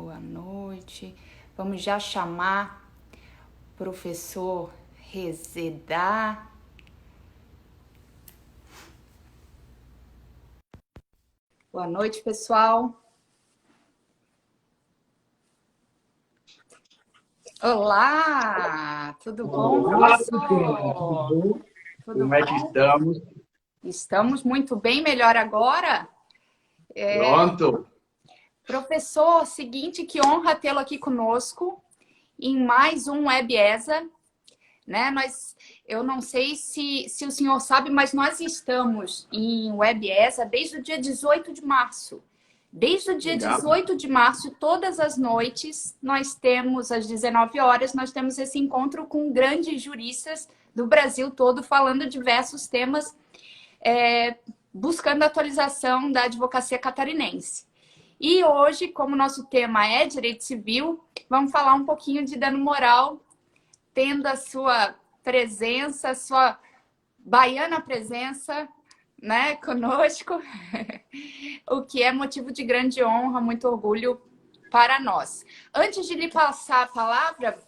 Boa noite. Vamos já chamar o professor Rezedá. Boa noite, pessoal. Olá! Tudo bom, professor? Tudo Como é que bom? estamos? Estamos muito bem, melhor agora. Pronto. Professor, seguinte, que honra tê-lo aqui conosco em mais um WebESA, né? Eu não sei se o senhor sabe, mas nós estamos em WebESA desde o dia 18 de março. Desde o dia Legal. 18 de março, todas as noites, nós temos, às 19 horas, nós temos esse encontro com grandes juristas do Brasil todo, falando diversos temas, buscando a atualização da advocacia catarinense. E hoje, como nosso tema é direito civil, vamos falar um pouquinho de dano moral, tendo a sua presença, a sua baiana presença, né, conosco, o que é motivo de grande honra, muito orgulho para nós. Antes de lhe passar a palavra,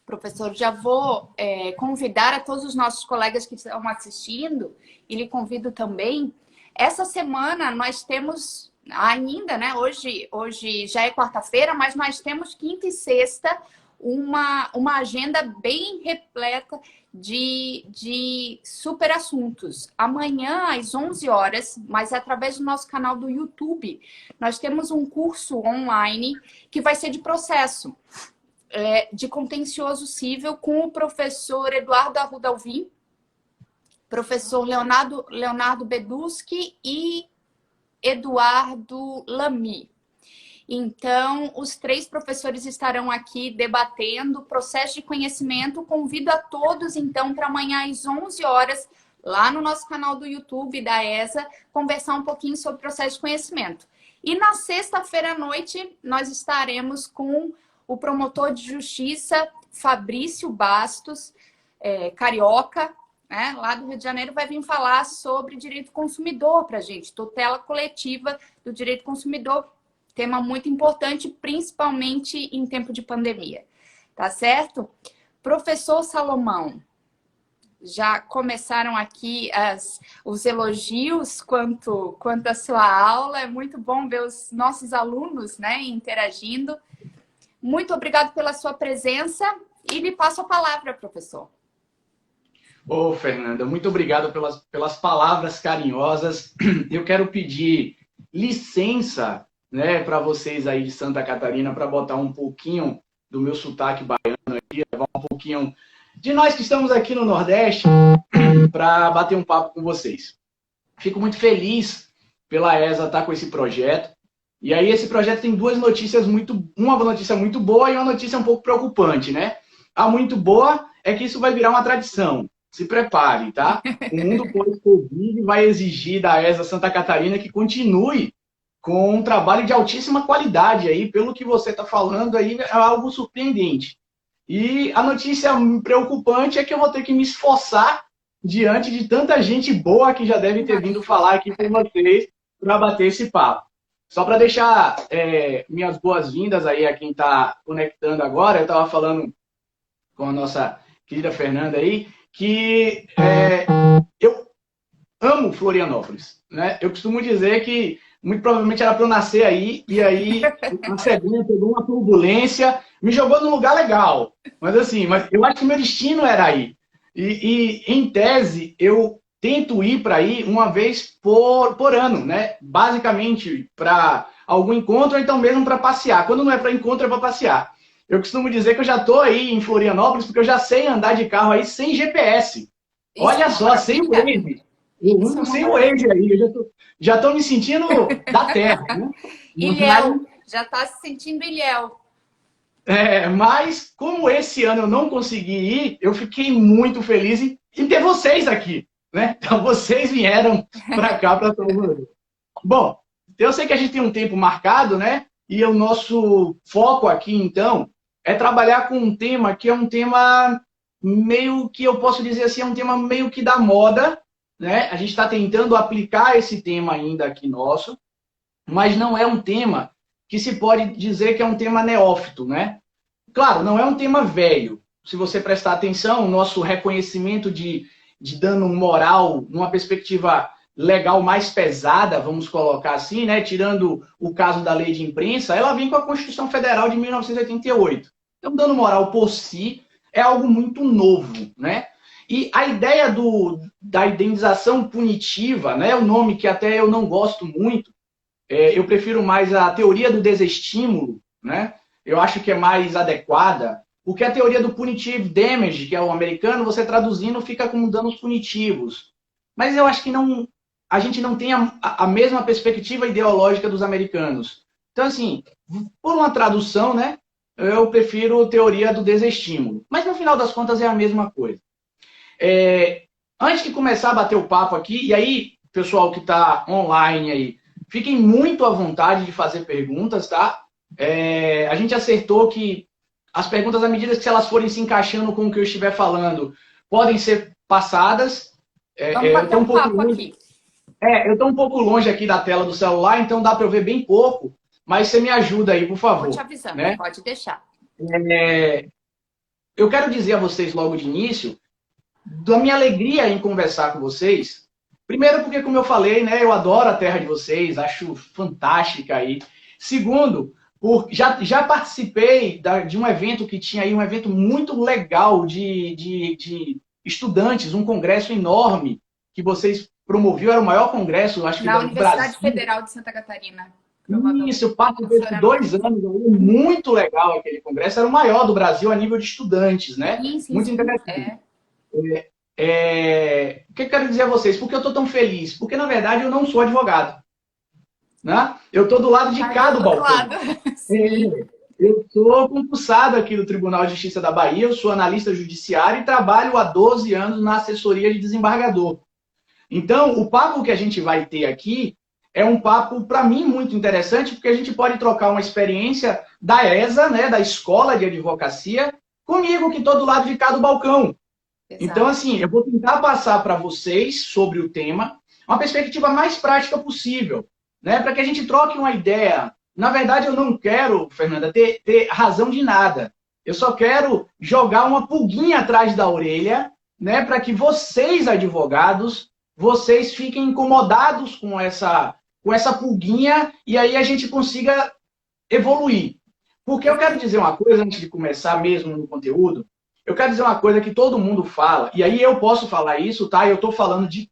professor, já vou convidar a todos os nossos colegas que estão assistindo, e lhe convido também. Essa semana nós temos ainda, né? Hoje já é quarta-feira, mas nós temos quinta e sexta uma agenda bem repleta de super assuntos. Amanhã, às 11 horas, mas através do nosso canal do YouTube, nós temos um curso online que vai ser de processo, de contencioso civil, com o professor Eduardo Arruda Alvim, professor Leonardo Beduski e Eduardo Lamy. Então, os três professores estarão aqui debatendo processo de conhecimento. Convido a todos, então, para amanhã às 11 horas, lá no nosso canal do YouTube da ESA, conversar um pouquinho sobre processo de conhecimento. E na sexta-feira à noite, nós estaremos com o promotor de justiça, Fabrício Bastos, carioca, né, lá do Rio de Janeiro, vai vir falar sobre direito consumidor para a gente, tutela coletiva do direito consumidor, tema muito importante, principalmente em tempo de pandemia. Tá certo? Professor Salomão, já começaram aqui os elogios quanto à sua aula. É muito bom ver os nossos alunos, né, interagindo. Muito obrigado pela sua presença e lhe passo a palavra, professor. Ô, Fernanda, muito obrigado pelas palavras carinhosas. Eu quero pedir licença, né, para vocês aí de Santa Catarina, para botar um pouquinho do meu sotaque baiano aqui, levar um pouquinho de nós que estamos aqui no Nordeste, para bater um papo com vocês. Fico muito feliz pela ESA estar com esse projeto. E aí esse projeto tem duas notícias uma notícia muito boa e uma notícia um pouco preocupante, né? A muito boa é que isso vai virar uma tradição. Se prepare, tá? O mundo pós-Covid vai exigir da ESA Santa Catarina que continue com um trabalho de altíssima qualidade aí, pelo que você está falando aí, é algo surpreendente. E a notícia preocupante é que eu vou ter que me esforçar diante de tanta gente boa que já deve ter vindo falar aqui com vocês para bater esse papo. Só para deixar minhas boas-vindas aí a quem está conectando agora, eu estava falando com a nossa querida Fernanda aí, que eu amo Florianópolis, né? Eu costumo dizer que muito provavelmente era para eu nascer aí, e aí a cegonha pegou uma turbulência, me jogou num lugar legal. Mas eu acho que meu destino era aí. E em tese, eu tento ir para aí uma vez por ano, né? Basicamente para algum encontro, ou então mesmo para passear. Quando não é para encontro, é para passear. Eu costumo dizer que eu já estou aí em Florianópolis porque eu já sei andar de carro aí sem GPS. Olha só, sem o Waze. Eu ando sem o Waze aí. Eu já estou me sentindo da terra, né? Ilhéu, já está se sentindo Ilhéu. Mas como esse ano eu não consegui ir, eu fiquei muito feliz em ter vocês aqui, né? Então vocês vieram para cá, para Salvador. Bom, eu sei que a gente tem um tempo marcado, né? E o nosso foco aqui, então, é trabalhar com um tema que é um tema meio que, eu posso dizer assim, é um tema meio que da moda, né? A gente está tentando aplicar esse tema ainda aqui nosso, mas não é um tema que se pode dizer que é um tema neófito, né? Claro, não é um tema velho. Se você prestar atenção, o nosso reconhecimento de dano moral numa perspectiva legal mais pesada, vamos colocar assim, né? Tirando o caso da lei de imprensa, ela vem com a Constituição Federal de 1988. Então, dano moral por si é algo muito novo, né? E a ideia da indenização punitiva, né? O nome que até eu não gosto muito, eu prefiro mais a teoria do desestímulo, né? Eu acho que é mais adequada, porque a teoria do punitive damage, que é o americano, você traduzindo fica como danos punitivos. Mas eu acho que a gente não tem a mesma perspectiva ideológica dos americanos. Então, assim, por uma tradução, né, eu prefiro teoria do desestímulo. Mas, no final das contas, é a mesma coisa. Antes de começar a bater o papo aqui, e aí, pessoal que está online aí, fiquem muito à vontade de fazer perguntas, tá? A gente acertou que as perguntas, à medida que elas forem se encaixando com o que eu estiver falando, podem ser passadas. Vamos bater um papo aqui. Eu estou um pouco longe aqui da tela do celular, então dá para eu ver bem pouco, mas você me ajuda aí, por favor. Vou te avisando, né? Pode deixar. Eu quero dizer a vocês logo de início da minha alegria em conversar com vocês. Primeiro porque, como eu falei, né, eu adoro a terra de vocês, acho fantástica aí. Segundo, já participei de um evento que tinha aí, um evento muito legal de estudantes, um congresso enorme que vocês promoviam, era o maior congresso, acho que na do Universidade Brasil. Federal de Santa Catarina. Isso, eu participei de 2 anos, muito legal aquele congresso, era o maior do Brasil a nível de estudantes, né? Sim, muito interessante. O que eu quero dizer a vocês? Por que eu estou tão feliz? Porque, na verdade, eu não sou advogado. Né? Eu estou do lado de cá do balcão. Eu sou concursado aqui do Tribunal de Justiça da Bahia, eu sou analista judiciário e trabalho há 12 anos na assessoria de desembargador. Então, o papo que a gente vai ter aqui é um papo, para mim, muito interessante, porque a gente pode trocar uma experiência da ESA, né, da Escola de Advocacia, comigo, que estou do lado de cá do balcão. Exato. Então, assim, eu vou tentar passar para vocês sobre o tema uma perspectiva mais prática possível, né, para que a gente troque uma ideia. Na verdade, eu não quero, Fernanda, ter razão de nada. Eu só quero jogar uma pulguinha atrás da orelha, né, para que vocês, advogados, vocês fiquem incomodados com essa pulguinha e aí a gente consiga evoluir. Porque eu quero dizer uma coisa, antes de começar mesmo no conteúdo, eu quero dizer uma coisa que todo mundo fala, e aí eu posso falar isso, tá? Eu estou falando de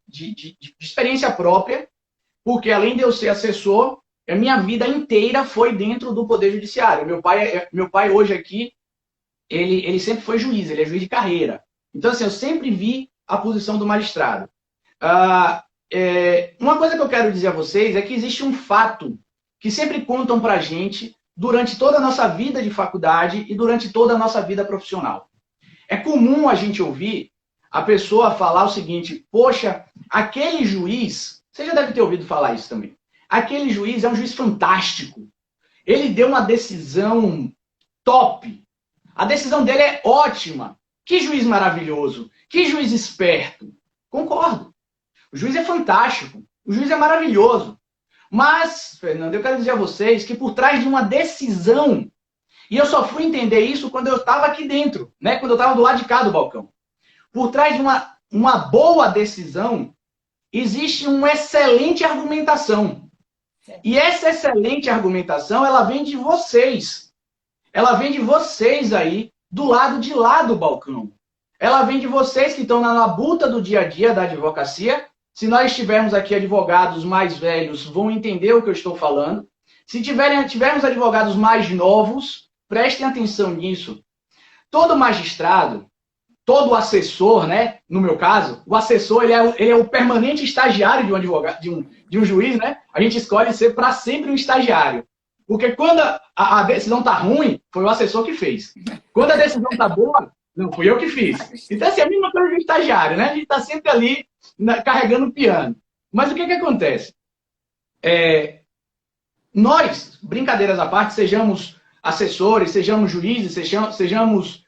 experiência própria, porque além de eu ser assessor, a minha vida inteira foi dentro do Poder Judiciário. Meu pai hoje aqui, ele sempre foi juiz, ele é juiz de carreira. Então, assim, eu sempre vi a posição do magistrado. Uma coisa que eu quero dizer a vocês é que existe um fato que sempre contam pra gente durante toda a nossa vida de faculdade e durante toda a nossa vida profissional. É comum a gente ouvir a pessoa falar o seguinte: poxa, aquele juiz, você já deve ter ouvido falar isso também, aquele juiz é um juiz fantástico, ele deu uma decisão top, a decisão dele é ótima, que juiz maravilhoso, que juiz esperto. Concordo, o juiz é fantástico, o juiz é maravilhoso, mas, Fernando, eu quero dizer a vocês que por trás de uma decisão, e eu só fui entender isso quando eu estava aqui dentro, né? Quando eu estava do lado de cá do balcão. Por trás de uma boa decisão, existe uma excelente argumentação. E essa excelente argumentação, ela vem de vocês. Ela vem de vocês aí, do lado de lá do balcão. Ela vem de vocês que estão na labuta do dia a dia da advocacia. Se nós tivermos aqui advogados mais velhos, vão entender o que eu estou falando. Se tivermos advogados mais novos, prestem atenção nisso. Todo magistrado, todo assessor, né? No meu caso, o assessor ele é o permanente estagiário de um advogado, de um juiz, né? A gente escolhe ser para sempre um estagiário. Porque quando a decisão tá ruim, foi o assessor que fez. Quando a decisão tá boa, não, fui eu que fiz. Então, assim, é a mesma coisa de um estagiário, né? A gente tá sempre ali carregando o piano. Mas o que acontece? Nós, brincadeiras à parte, sejamos assessores, sejamos juízes, sejamos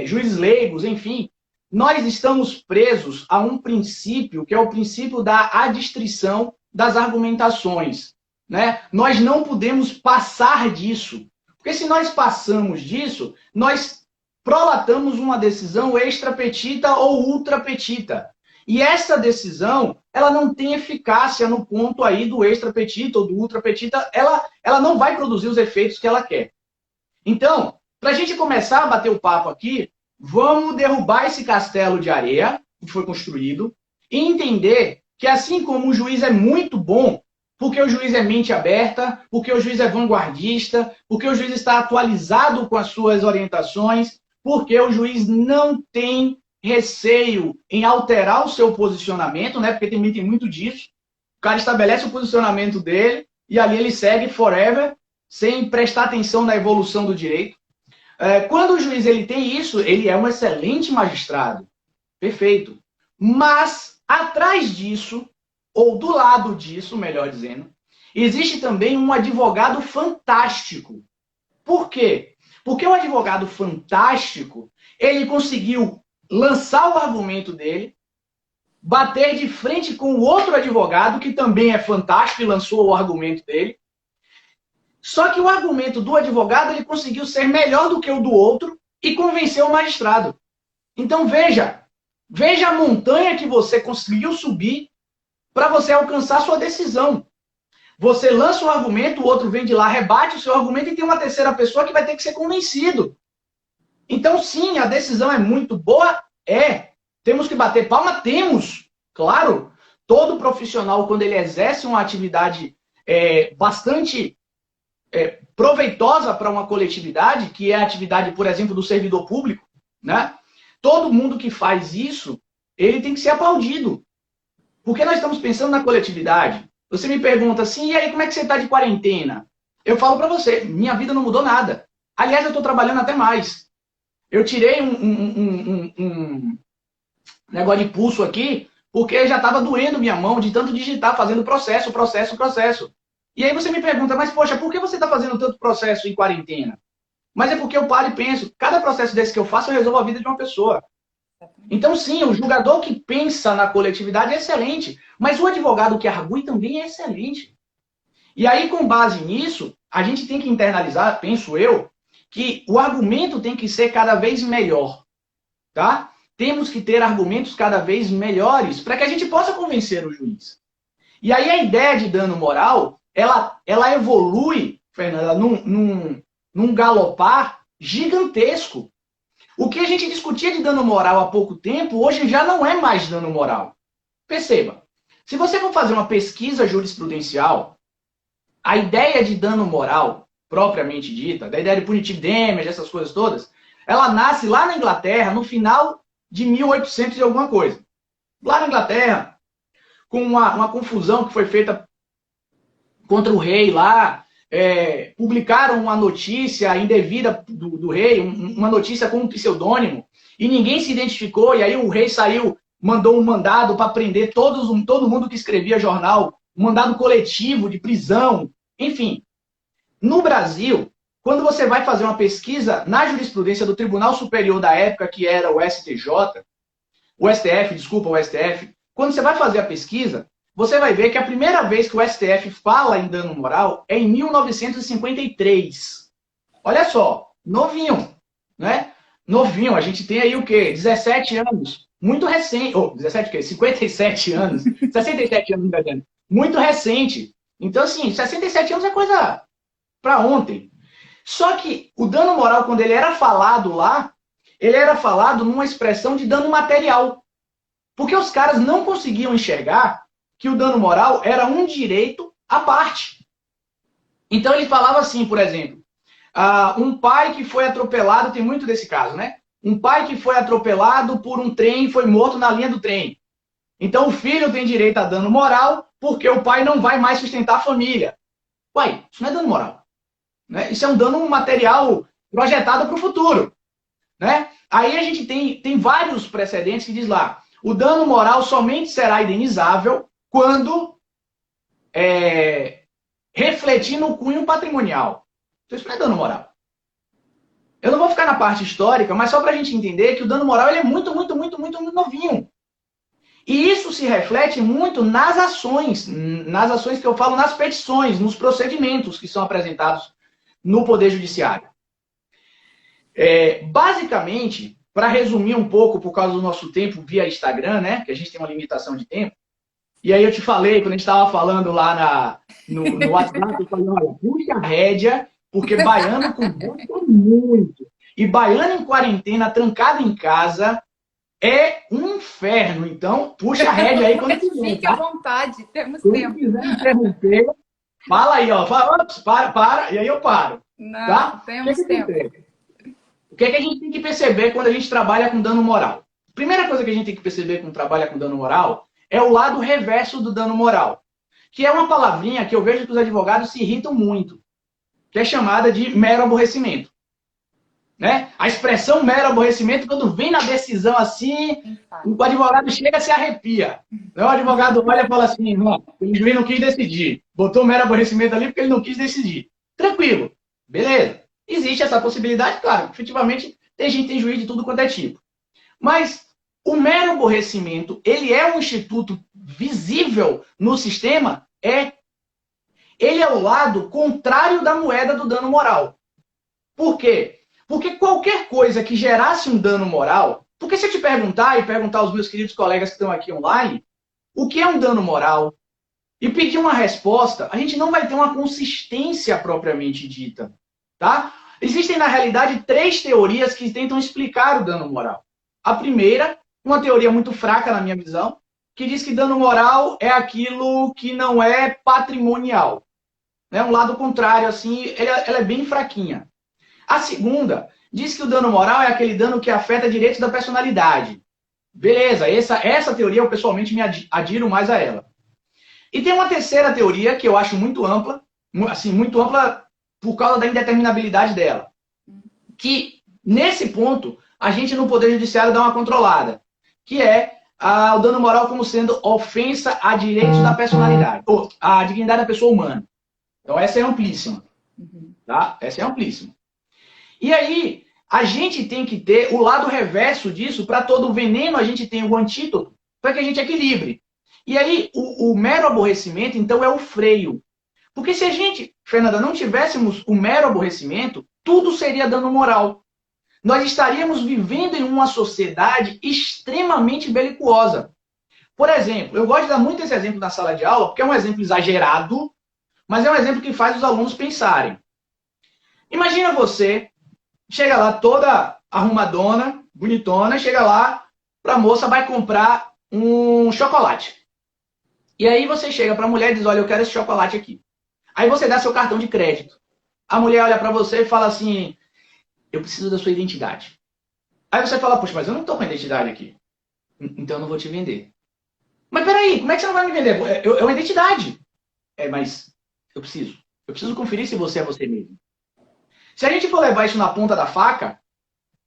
juízes leigos, enfim, nós estamos presos a um princípio, que é o princípio da adstrição das argumentações. né? Nós não podemos passar disso. Porque se nós passamos disso, nós prolatamos uma decisão extra petita ou ultra petita. E essa decisão, ela não tem eficácia no ponto aí do extra petita ou do ultra petita, ela não vai produzir os efeitos que ela quer. Então, para a gente começar a bater o papo aqui, vamos derrubar esse castelo de areia que foi construído e entender que assim como o juiz é muito bom, porque o juiz é mente aberta, porque o juiz é vanguardista, porque o juiz está atualizado com as suas orientações, porque o juiz não tem receio em alterar o seu posicionamento, né? Porque também tem muito disso. O cara estabelece o posicionamento dele e ali ele segue forever, sem prestar atenção na evolução do direito. Quando o juiz ele tem isso, ele é um excelente magistrado. Perfeito. Mas, atrás disso, ou do lado disso, melhor dizendo, existe também um advogado fantástico. Por quê? Porque o advogado fantástico, ele conseguiu lançar o argumento dele, bater de frente com o outro advogado, que também é fantástico e lançou o argumento dele. Só que o argumento do advogado, ele conseguiu ser melhor do que o do outro e convenceu o magistrado. Então veja a montanha que você conseguiu subir para você alcançar sua decisão. Você lança um argumento, o outro vem de lá, rebate o seu argumento e tem uma terceira pessoa que vai ter que ser convencido. Então, sim, a decisão é muito boa? É. Temos que bater palma? Temos. Claro. Todo profissional, quando ele exerce uma atividade bastante proveitosa para uma coletividade, que é a atividade, por exemplo, do servidor público, né? Todo mundo que faz isso, ele tem que ser aplaudido. Porque nós estamos pensando na coletividade. Você me pergunta assim, e aí, como é que você está de quarentena? Eu falo para você, minha vida não mudou nada. Aliás, eu estou trabalhando até mais. Eu tirei um negócio de pulso aqui, porque já estava doendo minha mão de tanto digitar, fazendo processo. E aí você me pergunta, mas poxa, por que você está fazendo tanto processo em quarentena? Mas é porque eu paro e penso, cada processo desse que eu faço, eu resolvo a vida de uma pessoa. Então, sim, o julgador que pensa na coletividade é excelente, mas o advogado que argue também é excelente. E aí, com base nisso, a gente tem que internalizar, penso eu, que o argumento tem que ser cada vez melhor, tá? Temos que ter argumentos cada vez melhores para que a gente possa convencer o juiz. E aí a ideia de dano moral, ela evolui, Fernanda, num galopar gigantesco. O que a gente discutia de dano moral há pouco tempo, hoje já não é mais dano moral. Perceba, se você for fazer uma pesquisa jurisprudencial, a ideia de dano moral, propriamente dita, da ideia de punitive damage, essas coisas todas, ela nasce lá na Inglaterra, no final de 1800 e alguma coisa. Lá na Inglaterra, com uma confusão que foi feita contra o rei lá, publicaram uma notícia indevida do rei, uma notícia com um pseudônimo, e ninguém se identificou, e aí o rei saiu, mandou um mandado para prender todo mundo que escrevia jornal, um mandado coletivo de prisão, enfim. No Brasil, quando você vai fazer uma pesquisa na jurisprudência do Tribunal Superior da época, que era o STJ, o STF, quando você vai fazer a pesquisa, você vai ver que a primeira vez que o STF fala em dano moral é em 1953. Olha só, novinho, né? Novinho, a gente tem aí o quê? 17 anos. Muito recente. 17 o quê? 57 anos. 67 anos, muito recente. Então, assim, 67 anos é coisa para ontem. Só que o dano moral, quando ele era falado lá, ele era falado numa expressão de dano material. Porque os caras não conseguiam enxergar que o dano moral era um direito à parte. Então ele falava assim, por exemplo, um pai que foi atropelado, tem muito desse caso, né? Um pai que foi atropelado por um trem e foi morto na linha do trem. Então o filho tem direito a dano moral porque o pai não vai mais sustentar a família. Uai, isso não é dano moral. Né? Isso é um dano material projetado para o futuro. Né? Aí a gente tem vários precedentes que diz lá, o dano moral somente será indenizável quando refletir no cunho patrimonial. Então isso não é dano moral. Eu não vou ficar na parte histórica, mas só para a gente entender que o dano moral ele é muito, muito, muito, muito, muito novinho. E isso se reflete muito nas ações que eu falo, nas petições, nos procedimentos que são apresentados no Poder Judiciário. Basicamente, para resumir um pouco, por causa do nosso tempo via Instagram, né, que a gente tem uma limitação de tempo, e aí eu te falei, quando a gente estava falando lá no WhatsApp, eu falei, olha, puxa a rédea, porque baiano conversa muito. E baiano em quarentena, trancado em casa, é um inferno. Então, puxa a rédea aí quando quiser. Fique à vontade, temos Quando tempo. quiser interromper, fala aí, ó. Fala, ops, para, e aí eu paro. Não, tá? temos tempo. O que é que a gente tem que perceber quando a gente trabalha com dano moral? Primeira coisa que a gente tem que perceber quando trabalha com dano moral é o lado reverso do dano moral, que é uma palavrinha que eu vejo que os advogados se irritam muito, que é chamada de mero aborrecimento. Né? A expressão mero aborrecimento, quando vem na decisão assim, o advogado chega e se arrepia. O advogado olha e fala assim, não, o juiz não quis decidir. Botou mero aborrecimento ali porque ele não quis decidir. Tranquilo, beleza. Existe essa possibilidade, claro. Efetivamente, tem juiz de tudo quanto é tipo. Mas o mero aborrecimento, ele é um instituto visível no sistema? Ele é o lado contrário da moeda do dano moral. Por quê? Porque qualquer coisa que gerasse um dano moral... Porque se eu te perguntar, e perguntar aos meus queridos colegas que estão aqui online, o que é um dano moral? E pedir uma resposta, a gente não vai ter uma consistência propriamente dita. Tá? Existem, na realidade, 3 teorias que tentam explicar o dano moral. A primeira, uma teoria muito fraca na minha visão, que diz que dano moral é aquilo que não é patrimonial. Né? Um lado contrário, assim, ela é bem fraquinha. A segunda diz que o dano moral é aquele dano que afeta direitos da personalidade. Beleza, essa teoria eu pessoalmente me adiro mais a ela. E tem uma terceira teoria que eu acho muito ampla, assim, muito ampla por causa da indeterminabilidade dela. Que, nesse ponto, a gente no Poder Judiciário dá uma controlada, que é o dano moral como sendo ofensa a direitos da personalidade, ou a dignidade da pessoa humana. Então, essa é amplíssima. Tá? Essa é amplíssima. E aí, a gente tem que ter o lado reverso disso, para todo veneno a gente tem o antídoto, para que a gente equilibre. E aí, o mero aborrecimento, então, é o freio. Porque se a gente, Fernanda, não tivéssemos o mero aborrecimento, tudo seria dano moral. Nós estaríamos vivendo em uma sociedade extremamente belicosa. Por exemplo, eu gosto de dar muito esse exemplo na sala de aula, porque é um exemplo exagerado, mas é um exemplo que faz os alunos pensarem. Imagina você, chega lá toda arrumadona, bonitona, chega lá, a moça vai comprar um chocolate. E aí você chega para a mulher e diz, olha, eu quero esse chocolate aqui. Aí você dá seu cartão de crédito. A mulher olha para você e fala assim, eu preciso da sua identidade. Aí você fala, poxa, mas eu não estou com a identidade aqui. Então eu não vou te vender. Mas peraí, como é que você não vai me vender? É uma identidade. Mas eu preciso conferir se você é você mesmo. Se a gente for levar isso na ponta da faca,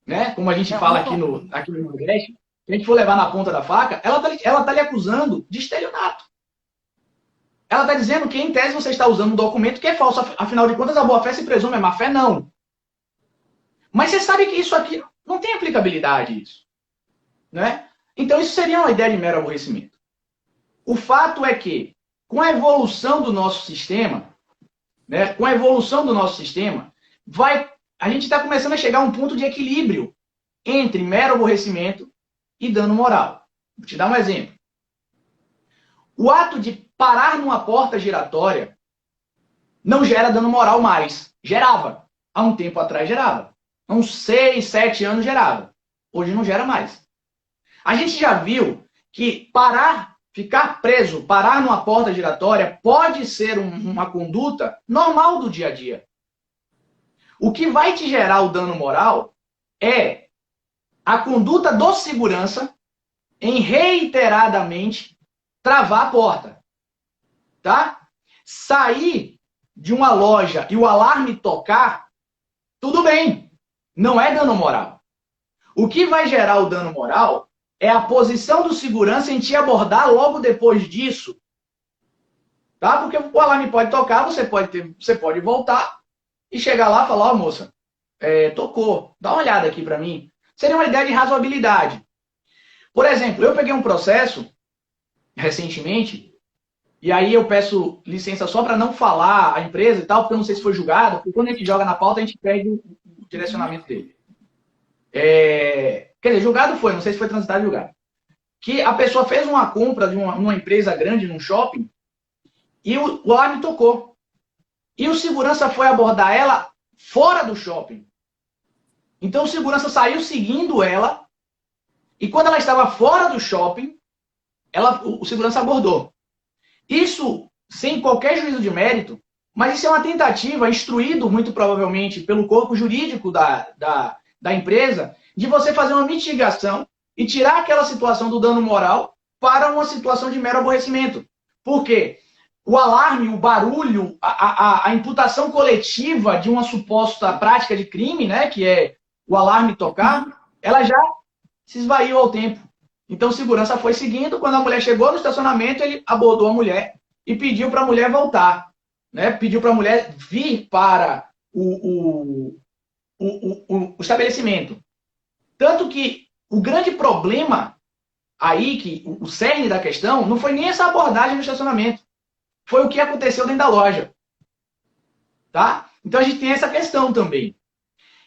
né, como a gente fala aqui no Nordeste, se a gente for levar na ponta da faca, ela tá lhe acusando de estelionato. Ela está dizendo que, em tese, você está usando um documento que é falso. Afinal de contas, a boa-fé se presume, a má-fé não. Mas você sabe que isso aqui não tem aplicabilidade, isso. Né? Então, isso seria uma ideia de mero aborrecimento. O fato é que, com a evolução do nosso sistema, né, a gente está começando a chegar a um ponto de equilíbrio entre mero aborrecimento e dano moral. Vou te dar um exemplo. O ato de parar numa porta giratória não gera dano moral mais. Gerava. Há um tempo atrás gerava. Há uns 6, 7 anos gerava. Hoje não gera mais. A gente já viu que ficar preso, parar numa porta giratória pode ser uma conduta normal do dia a dia. O que vai te gerar o dano moral é a conduta do segurança em reiteradamente travar a porta. Tá? Sair de uma loja e o alarme tocar, tudo bem. Não é dano moral. O que vai gerar o dano moral é a posição do segurança em te abordar logo depois disso. Tá? Porque o alarme pode tocar, você pode voltar e chegar lá e falar, ó, moça, tocou, dá uma olhada aqui para mim. Seria uma ideia de razoabilidade. Por exemplo, eu peguei um processo recentemente, e aí eu peço licença só para não falar a empresa e tal, porque eu não sei se foi julgado, porque quando a gente joga na pauta, a gente perde o direcionamento dele. Quer dizer, julgado foi, não sei se foi transitado ou julgado. Que a pessoa fez uma compra de uma empresa grande num shopping e o alarme tocou. E o segurança foi abordar ela fora do shopping. Então o segurança saiu seguindo ela e quando ela estava fora do shopping, o segurança abordou. Isso sem qualquer juízo de mérito, mas isso é uma tentativa, instruído muito provavelmente pelo corpo jurídico da empresa, de você fazer uma mitigação e tirar aquela situação do dano moral para uma situação de mero aborrecimento. Por quê? O alarme, o barulho, a imputação coletiva de uma suposta prática de crime, né, que é o alarme tocar, ela já se esvaiu ao tempo. Então, o segurança foi seguindo. Quando a mulher chegou no estacionamento, ele abordou a mulher e pediu para a mulher voltar. Né? Pediu para a mulher vir para o estabelecimento. Tanto que o grande problema aí, que o cerne da questão, não foi nem essa abordagem no estacionamento. Foi o que aconteceu dentro da loja. Tá? Então, a gente tem essa questão também.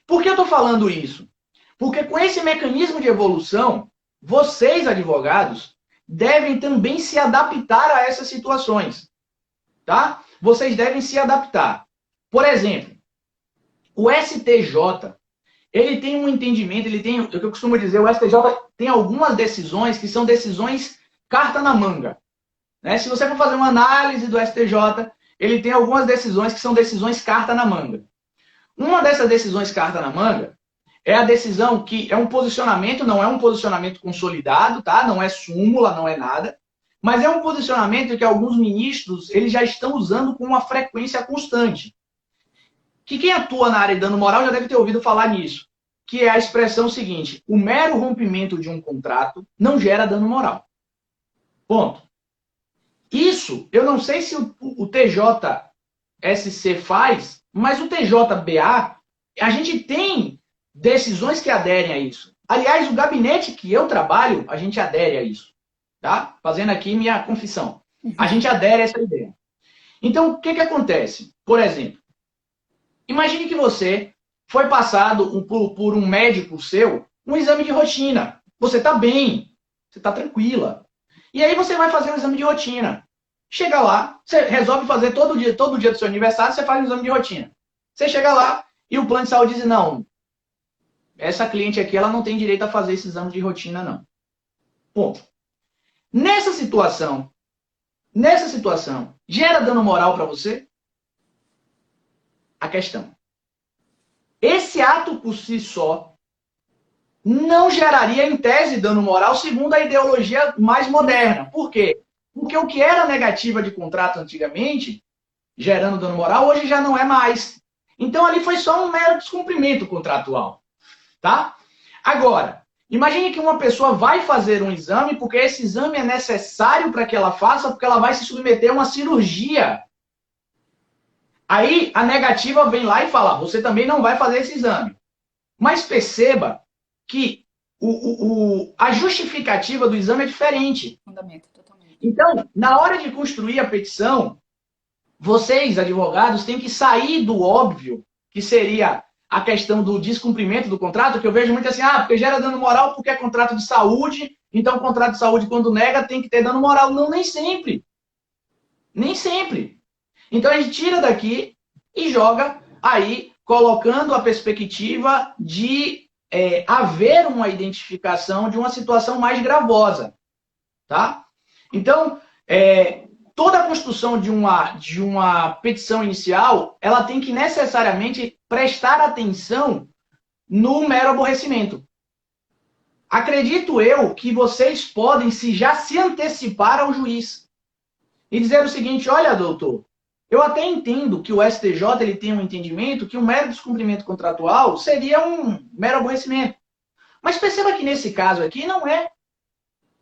Por que eu estou falando isso? Porque com esse mecanismo de evolução, vocês, advogados, devem também se adaptar a essas situações. Tá? Vocês devem se adaptar. Por exemplo, o STJ, ele tem um entendimento, ele tem, o que eu costumo dizer, o STJ tem algumas decisões que são decisões carta na manga. Né? Se você for fazer uma análise do STJ, ele tem algumas decisões que são decisões carta na manga. Uma dessas decisões carta na manga é a decisão que é um posicionamento, não é um posicionamento consolidado, tá? Não é súmula, não é nada, mas é um posicionamento que alguns ministros eles já estão usando com uma frequência constante. Que quem atua na área de dano moral já deve ter ouvido falar nisso, que é a expressão seguinte: o mero rompimento de um contrato não gera dano moral. Ponto. Isso, eu não sei se o TJSC faz, mas o TJBA, a gente tem decisões que aderem a isso. Aliás, o gabinete que eu trabalho, a gente adere a isso. Tá? Fazendo aqui minha confissão. A gente adere a essa ideia. Então, o que acontece? Por exemplo, imagine que você foi passado por um médico seu um exame de rotina. Você está bem, você está tranquila. E aí você vai fazer um exame de rotina. Chega lá, você resolve fazer todo dia do seu aniversário, você faz um exame de rotina. Você chega lá e o plano de saúde diz: não, essa cliente aqui ela não tem direito a fazer esse exame de rotina, não. Ponto. Nessa situação, gera dano moral para você? A questão. Esse ato por si só não geraria, em tese, dano moral, segundo a ideologia mais moderna. Por quê? Porque o que era negativa de contrato antigamente, gerando dano moral, hoje já não é mais. Então ali foi só um mero descumprimento contratual. Tá? Agora, imagine que uma pessoa vai fazer um exame, porque esse exame é necessário para que ela faça, porque ela vai se submeter a uma cirurgia. Aí a negativa vem lá e fala: você também não vai fazer esse exame. Mas perceba que a justificativa do exame é diferente. Fundamento, totalmente. Então, na hora de construir a petição, vocês, advogados, têm que sair do óbvio, que seria a questão do descumprimento do contrato, que eu vejo muito assim: porque gera dano moral porque é contrato de saúde, então o contrato de saúde, quando nega, tem que ter dano moral. Não, nem sempre. Nem sempre. Então a gente tira daqui e joga aí, colocando a perspectiva de haver uma identificação de uma situação mais gravosa. Tá? Então, toda a construção de uma petição inicial, ela tem que necessariamente prestar atenção no mero aborrecimento. Acredito eu que vocês podem já se antecipar ao juiz e dizer o seguinte: olha, doutor, eu até entendo que o STJ ele tem um entendimento que um mero descumprimento contratual seria um mero aborrecimento. Mas perceba que nesse caso aqui não é.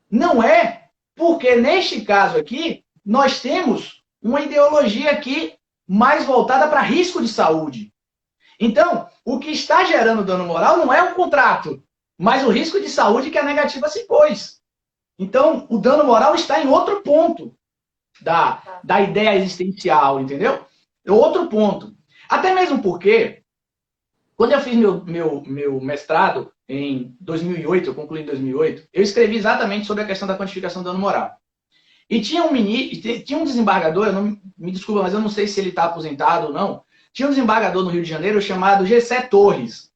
Não é, porque neste caso aqui, nós temos uma ideologia aqui mais voltada para risco de saúde. Então, o que está gerando dano moral não é o contrato, mas o risco de saúde que a negativa se impôs. Então, o dano moral está em outro ponto da ideia existencial, entendeu? É outro ponto. Até mesmo porque, quando eu fiz meu mestrado em 2008, eu concluí em 2008, eu escrevi exatamente sobre a questão da quantificação do dano moral. E tinha um desembargador, me desculpa, mas eu não sei se ele está aposentado ou não, tinha um desembargador no Rio de Janeiro chamado Gessé Torres.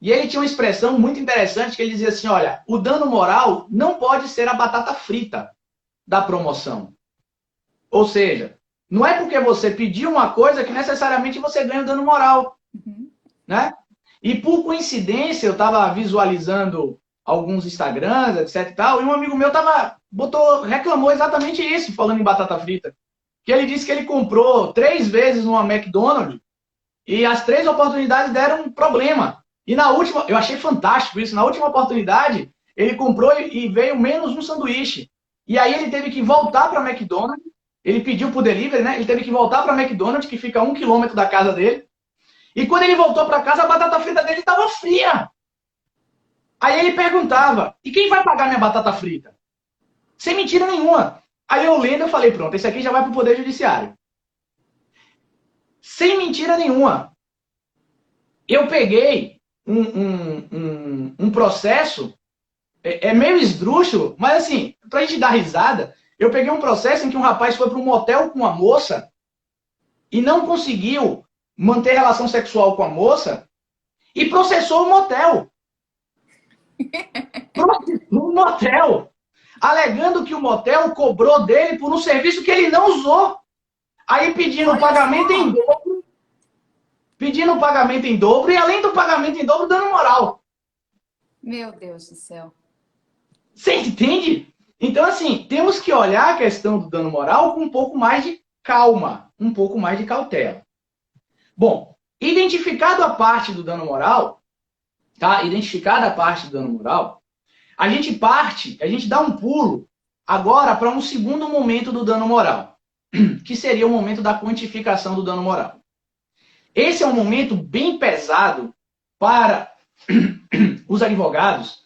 E ele tinha uma expressão muito interessante que ele dizia assim, olha, o dano moral não pode ser a batata frita da promoção. Ou seja, não é porque você pediu uma coisa que necessariamente você ganha o dano moral. Né? E por coincidência, eu estava visualizando alguns Instagrams, etc e tal, e um amigo meu reclamou exatamente isso, falando em batata frita. Que ele disse que ele comprou 3 vezes numa McDonald's e as 3 oportunidades deram um problema. E na última, eu achei fantástico isso, na última oportunidade, ele comprou e veio menos um sanduíche. E aí ele teve que voltar para a McDonald's, ele pediu por delivery, né? Ele teve que voltar para a McDonald's, que fica a 1 quilômetro da casa dele. E quando ele voltou para casa, a batata frita dele estava fria. Aí ele perguntava, e quem vai pagar minha batata frita? Sem mentira nenhuma. Aí eu lendo, eu falei, pronto, esse aqui já vai para o Poder Judiciário. Sem mentira nenhuma. Eu peguei um processo, é meio esdrúxulo, mas assim, pra gente dar risada, eu peguei um processo em que um rapaz foi para um motel com uma moça e não conseguiu manter relação sexual com a moça e processou o motel. Processou o motel. Alegando que o motel cobrou dele por um serviço que ele não usou. Aí pedindo pagamento em dobro. Pedindo pagamento em dobro e além do pagamento em dobro, dando moral. Meu Deus do céu. Você entende? Então, assim, temos que olhar a questão do dano moral com um pouco mais de calma, um pouco mais de cautela. Bom, identificado a parte do dano moral, tá? Identificada a parte do dano moral, a gente dá um pulo agora para um segundo momento do dano moral, que seria o momento da quantificação do dano moral. Esse é um momento bem pesado para os advogados,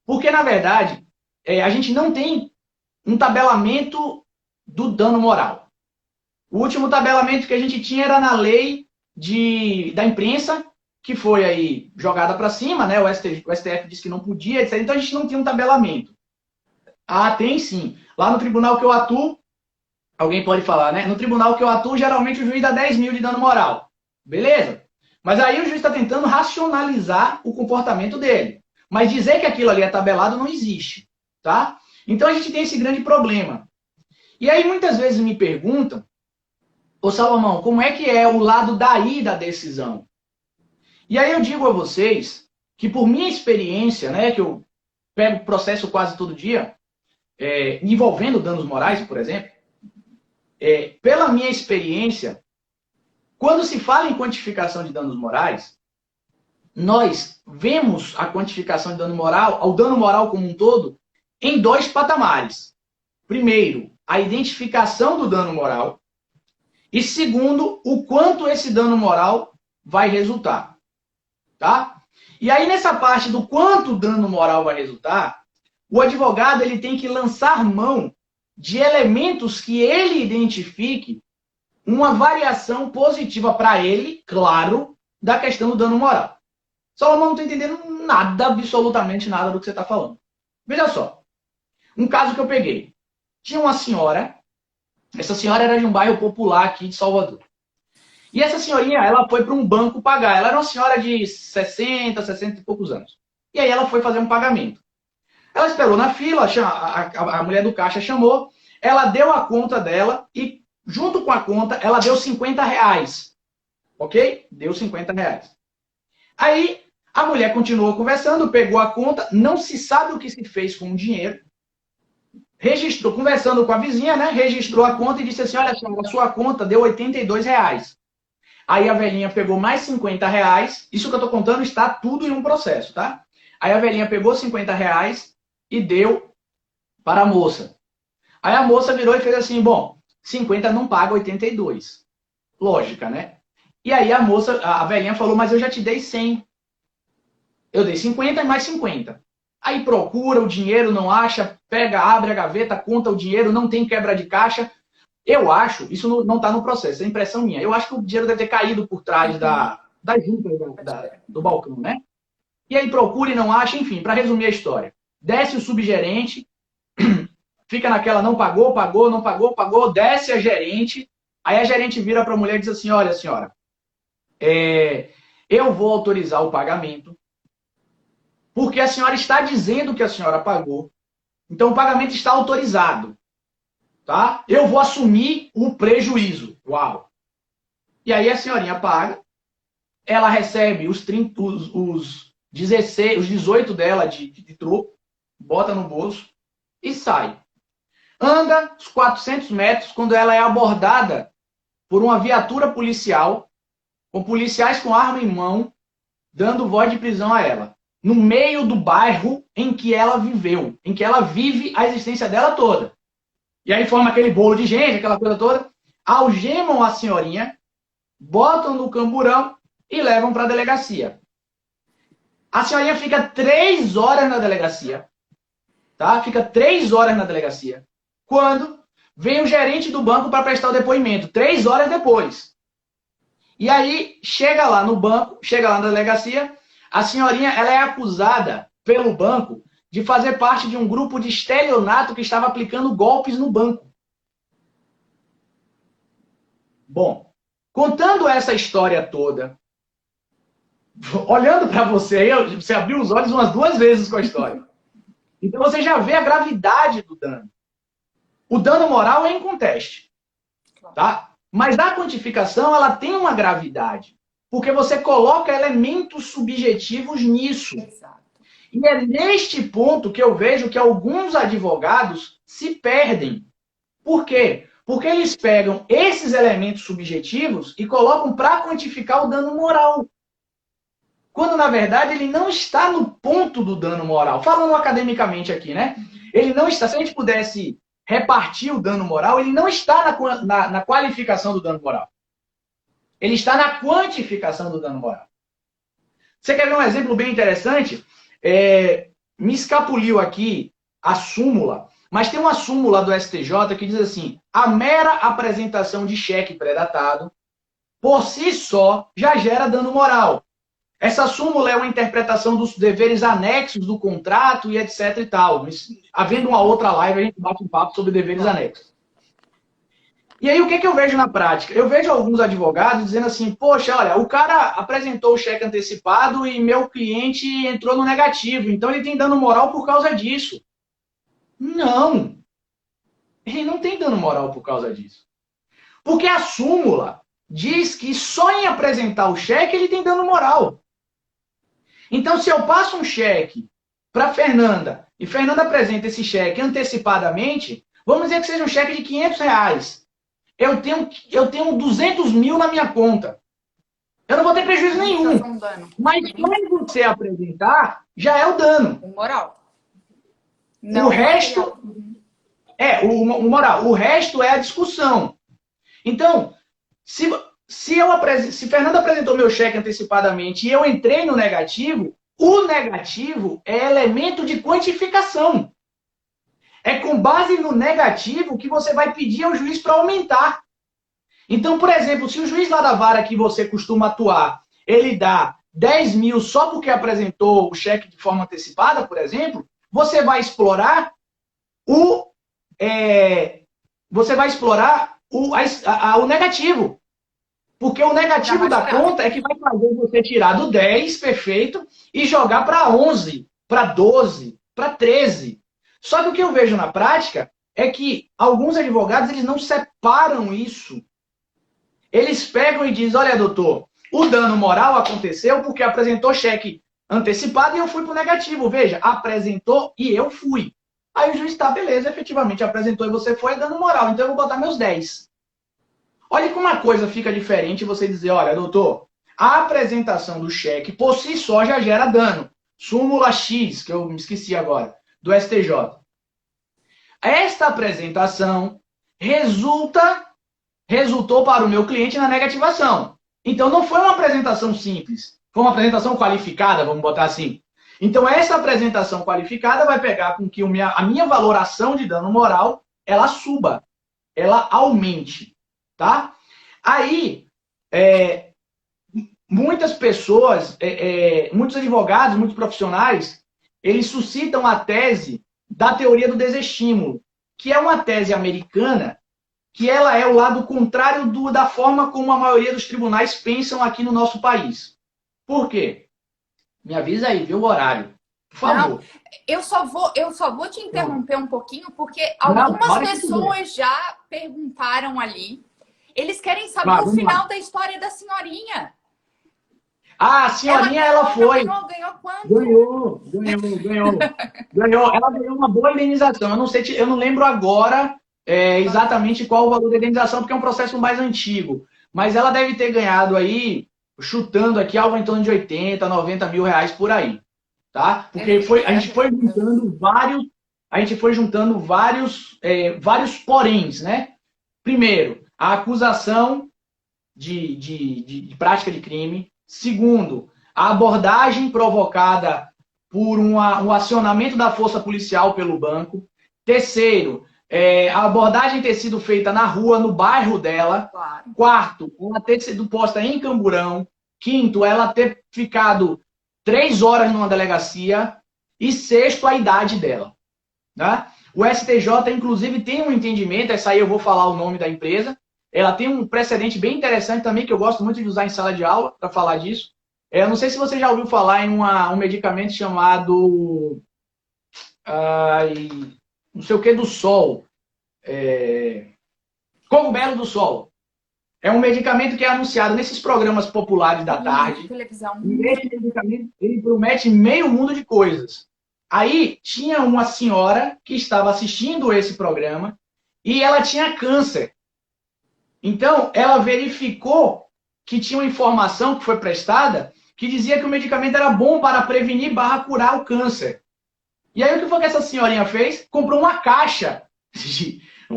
porque, na verdade, a gente não tem um tabelamento do dano moral. O último tabelamento que a gente tinha era na lei da imprensa, que foi aí jogada para cima, né? O STF disse que não podia, etc. Então a gente não tinha um tabelamento. Ah, tem sim. Lá no tribunal que eu atuo, alguém pode falar, né? No tribunal que eu atuo, geralmente o juiz dá 10 mil de dano moral. Beleza? Mas aí o juiz está tentando racionalizar o comportamento dele. Mas dizer que aquilo ali é tabelado não existe. Tá? Então a gente tem esse grande problema. E aí muitas vezes me perguntam, ô Salomão, como é que é o lado daí da decisão? E aí eu digo a vocês que por minha experiência, né, que eu pego processo quase todo dia, envolvendo danos morais, por exemplo, pela minha experiência, quando se fala em quantificação de danos morais, nós vemos a quantificação de dano moral, ao dano moral como um todo, em 2 patamares. Primeiro, a identificação do dano moral. E segundo, o quanto esse dano moral vai resultar. Tá? E aí, nessa parte do quanto o dano moral vai resultar, o advogado ele tem que lançar mão de elementos que ele identifique uma variação positiva para ele, claro, da questão do dano moral. Salomão não está entendendo nada, absolutamente nada do que você está falando. Veja só. Um caso que eu peguei. Tinha uma senhora, essa senhora era de um bairro popular aqui de Salvador. E essa senhorinha, ela foi para um banco pagar. Ela era uma senhora de 60 e poucos anos. E aí ela foi fazer um pagamento. Ela esperou na fila, a mulher do caixa chamou, ela deu a conta dela e, junto com a conta, ela deu 50 reais. Ok? Deu 50 reais. Aí, a mulher continuou conversando, pegou a conta, não se sabe o que se fez com o dinheiro, registrou, conversando com a vizinha, né? Registrou a conta e disse assim, olha senhora, a sua conta deu 82 reais. Aí a velhinha pegou mais 50 reais, isso que eu tô contando está tudo em um processo, tá? Aí a velhinha pegou 50 reais e deu para a moça. Aí a moça virou e fez assim, bom, 50 não paga 82. Lógica, né? E aí a velhinha falou, mas eu já te dei 100. Eu dei 50 e mais 50. aí procura o dinheiro, não acha, pega, abre a gaveta, conta o dinheiro, não tem quebra de caixa. Eu acho, isso não está no processo, é impressão minha, eu acho que o dinheiro deve ter caído por trás da junta do balcão, né? E aí procura e não acha, enfim, para resumir a história. Desce o subgerente, fica naquela, não pagou, pagou, não pagou, pagou, desce a gerente, aí a gerente vira para a mulher e diz assim, olha, senhora, eu vou autorizar o pagamento, porque a senhora está dizendo que a senhora pagou, então o pagamento está autorizado, tá? Eu vou assumir o prejuízo. Uau! E aí a senhorinha paga, ela recebe os 18 dela de troco, bota no bolso e sai. Anda os 400 metros quando ela é abordada por uma viatura policial, com policiais com arma em mão, dando voz de prisão a ela. No meio do bairro em que ela viveu, em que ela vive a existência dela toda. E aí forma aquele bolo de gente, aquela coisa toda, algemam a senhorinha, botam no camburão e levam para a delegacia. A senhorinha fica 3 horas na delegacia, tá? Fica 3 horas na delegacia. Quando vem o gerente do banco para prestar o depoimento, 3 horas depois. E aí chega lá no banco, chega lá na delegacia, a senhorinha ela é acusada pelo banco de fazer parte de um grupo de estelionato que estava aplicando golpes no banco. Bom, contando essa história toda, olhando para você, você abriu os olhos umas 2 vezes com a história. Então você já vê a gravidade do dano. O dano moral é inconteste, tá? Mas a quantificação ela tem uma gravidade, porque você coloca elementos subjetivos nisso. Exato. E é neste ponto que eu vejo que alguns advogados se perdem. Por quê? Porque eles pegam esses elementos subjetivos e colocam para quantificar o dano moral. Quando, na verdade, ele não está no ponto do dano moral. Falando academicamente aqui, né? Ele não está, se a gente pudesse repartir o dano moral, ele não está na qualificação do dano moral. Ele está na quantificação do dano moral. Você quer ver um exemplo bem interessante? Me escapuliu aqui a súmula, mas tem uma súmula do STJ que diz assim, a mera apresentação de cheque pré-datado, por si só, já gera dano moral. Essa súmula é uma interpretação dos deveres anexos do contrato e etc e tal. Havendo uma outra live, a gente bate um papo sobre deveres anexos. E aí, o que eu vejo na prática? Eu vejo alguns advogados dizendo assim, poxa, olha, o cara apresentou o cheque antecipado e meu cliente entrou no negativo, então ele tem dano moral por causa disso. Não. Ele não tem dano moral por causa disso. Porque a súmula diz que só em apresentar o cheque ele tem dano moral. Então, se eu passo um cheque para Fernanda e Fernanda apresenta esse cheque antecipadamente, vamos dizer que seja um cheque de R$500. Eu tenho 200 mil na minha conta. Eu não vou ter prejuízo nenhum. Mas quando você apresentar, já é o dano. O moral. Não, o resto o moral. O resto é a discussão. Então, se Fernanda apresentou meu cheque antecipadamente e eu entrei no negativo, o negativo é elemento de quantificação. É com base no negativo que você vai pedir ao juiz para aumentar. Então, por exemplo, se o juiz lá da vara que você costuma atuar, ele dá 10 mil só porque apresentou o cheque de forma antecipada, por exemplo, você vai explorar o negativo. Porque o negativo da conta é que vai fazer você tirar do 10, perfeito, e jogar para 11, para 12, para 13. Só que o que eu vejo na prática é que alguns advogados eles não separam isso. Eles pegam e dizem, olha, doutor, o dano moral aconteceu porque apresentou cheque antecipado e eu fui para o negativo. Veja, apresentou e eu fui. Aí o juiz está, beleza, efetivamente apresentou e você foi, é dano moral, então eu vou botar meus 10. Olha como uma coisa fica diferente você dizer, olha, doutor, a apresentação do cheque por si só já gera dano. Súmula X, que eu me esqueci agora, do STJ. Esta apresentação resultou para o meu cliente na negativação. Então não foi uma apresentação simples, foi uma apresentação qualificada, vamos botar assim. Então, essa apresentação qualificada vai pegar com que a minha valoração de dano moral, ela suba, ela aumente, tá? Aí, muitas pessoas, muitos advogados, muitos profissionais, eles suscitam a tese da teoria do desestímulo, que é uma tese americana, que ela é o lado contrário da forma como a maioria dos tribunais pensam aqui no nosso país. Por quê? Me avisa aí, viu o horário. Por favor. Não, eu só vou te interromper um pouquinho, porque Não, algumas pessoas já perguntaram ali. Eles querem saber o final da história da senhorinha. Ah, a senhorinha, ela foi. Ganhou quanto? Ganhou. Ela ganhou uma boa indenização. Eu não lembro agora exatamente qual o valor da indenização, porque é um processo mais antigo. Mas ela deve ter ganhado aí, chutando aqui, algo em torno de 80, 90 mil reais por aí. Tá? Porque a gente foi juntando vários poréns, né? Primeiro, a acusação de prática de crime. Segundo, a abordagem provocada por um acionamento da força policial pelo banco. Terceiro, a abordagem ter sido feita na rua, no bairro dela. Claro. Quarto, ela ter sido posta em Camburão. Quinto, ela ter ficado 3 horas numa delegacia. E sexto, a idade dela. Né? O STJ, inclusive, tem um entendimento, essa aí eu vou falar o nome da empresa. Ela tem um precedente bem interessante também, que eu gosto muito de usar em sala de aula para falar disso. Eu não sei se você já ouviu falar em um medicamento chamado não sei o que do sol. Cogumelo do sol. É um medicamento que é anunciado nesses programas populares da tarde. Televisão. E esse medicamento, ele promete meio mundo de coisas. Aí tinha uma senhora que estava assistindo esse programa e ela tinha câncer. Então, ela verificou que tinha uma informação que foi prestada que dizia que o medicamento era bom para prevenir / curar o câncer. E aí, o que foi que essa senhorinha fez? Comprou uma caixa,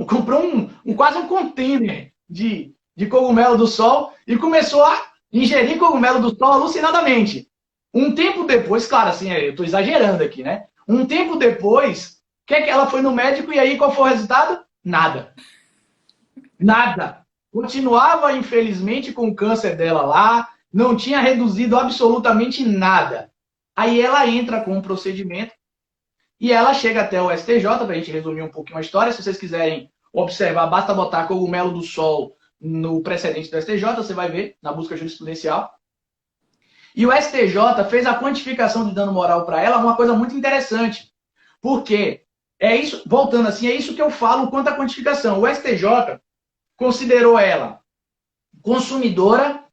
comprou quase um container de cogumelo do sol e começou a ingerir cogumelo do sol alucinadamente. Um tempo depois, claro, assim, eu estou exagerando aqui, né? Um tempo depois, que ela foi no médico e aí qual foi o resultado? Nada. Nada. Continuava, infelizmente, com o câncer dela lá, não tinha reduzido absolutamente nada. Aí ela entra com um procedimento e ela chega até o STJ, para a gente resumir um pouquinho a história. Se vocês quiserem observar, basta botar cogumelo do sol no precedente do STJ, você vai ver na busca jurisprudencial. E o STJ fez a quantificação de dano moral para ela, uma coisa muito interessante. Porque, voltando assim, é isso que eu falo quanto à quantificação. O STJ considerou ela consumidora,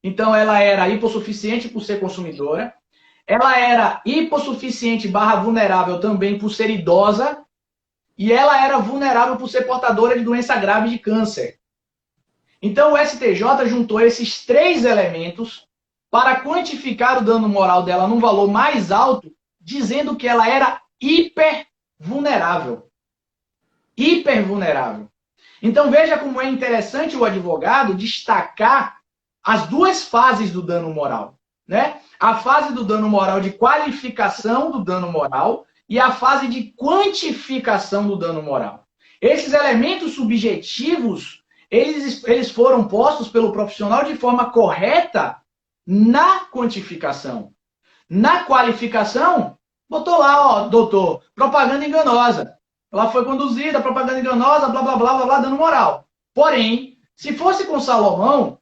então ela era hipossuficiente por ser consumidora, ela era hipossuficiente / vulnerável também por ser idosa, e ela era vulnerável por ser portadora de doença grave de câncer. Então o STJ juntou esses 3 elementos para quantificar o dano moral dela num valor mais alto, dizendo que ela era hipervulnerável. Hipervulnerável. Então veja como é interessante o advogado destacar as 2 fases do dano moral. Né? A fase do dano moral de qualificação do dano moral e a fase de quantificação do dano moral. Esses elementos subjetivos, eles foram postos pelo profissional de forma correta na quantificação. Na qualificação, botou lá, ó, doutor, propaganda enganosa. Ela foi conduzida, propaganda enganosa, blá, blá, blá, blá, blá, dano moral. Porém, se fosse com Salomão,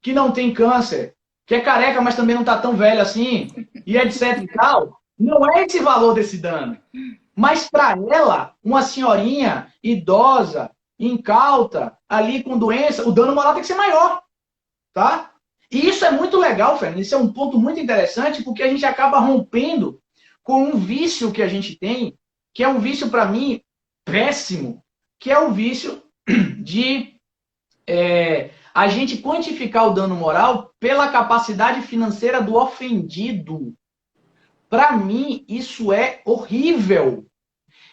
que não tem câncer, que é careca, mas também não está tão velho assim, e etc e tal, não é esse valor desse dano. Mas para ela, uma senhorinha idosa, incauta, ali com doença, o dano moral tem que ser maior. Tá? E isso é muito legal, Fernando. Isso é um ponto muito interessante, porque a gente acaba rompendo com um vício que a gente tem, que é um vício, para mim, péssimo, que é o vício de a gente quantificar o dano moral pela capacidade financeira do ofendido. Para mim, isso é horrível.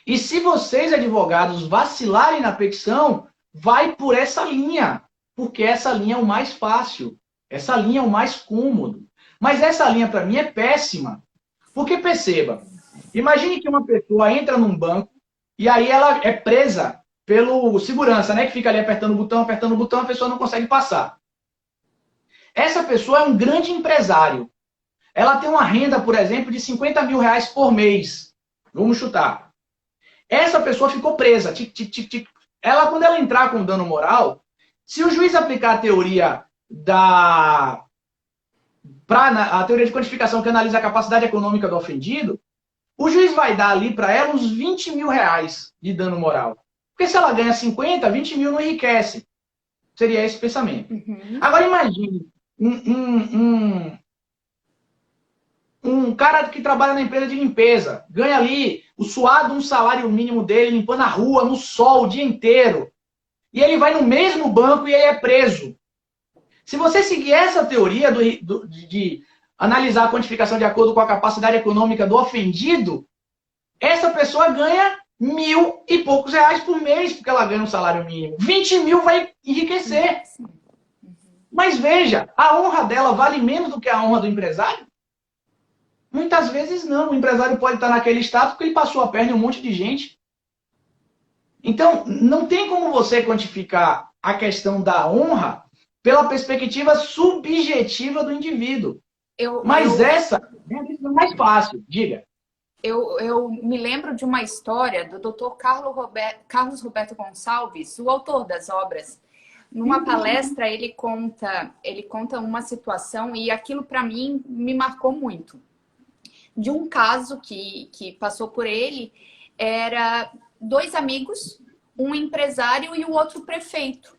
E se vocês, advogados, vacilarem na petição, vai por essa linha, porque essa linha é o mais fácil, essa linha é o mais cômodo. Mas essa linha, para mim, é péssima. Porque perceba, imagine que uma pessoa entra num banco e aí ela é presa pelo segurança, né? Que fica ali apertando o botão, a pessoa não consegue passar. Essa pessoa é um grande empresário. Ela tem uma renda, por exemplo, de 50 mil reais por mês. Vamos chutar. Essa pessoa ficou presa. Tic, tic, tic, tic. Quando ela entrar com dano moral, se o juiz aplicar a teoria a teoria de quantificação que analisa a capacidade econômica do ofendido, o juiz vai dar ali para ela uns 20 mil reais de dano moral. Porque se ela ganha 50, 20 mil não enriquece. Seria esse o pensamento. Uhum. Agora imagine um cara que trabalha na empresa de limpeza, ganha ali o suado um salário mínimo dele, limpando a rua, no sol, o dia inteiro. E ele vai no mesmo banco e ele é preso. Se você seguir essa teoria de analisar a quantificação de acordo com a capacidade econômica do ofendido, essa pessoa ganha 1.000 e poucos reais por mês, porque ela ganha um salário mínimo. 20 mil vai enriquecer. Mas veja, a honra dela vale menos do que a honra do empresário? Muitas vezes não. O empresário pode estar naquele estado porque ele passou a perna em um monte de gente. Então, não tem como você quantificar a questão da honra pela perspectiva subjetiva do indivíduo. Essa é a questão mais fácil. Diga. Eu me lembro de uma história do Dr. Carlos Roberto Gonçalves, o autor das obras. Numa palestra, ele conta uma situação e aquilo, para mim, me marcou muito. De um caso que passou por ele, era 2 amigos, um empresário e o outro prefeito.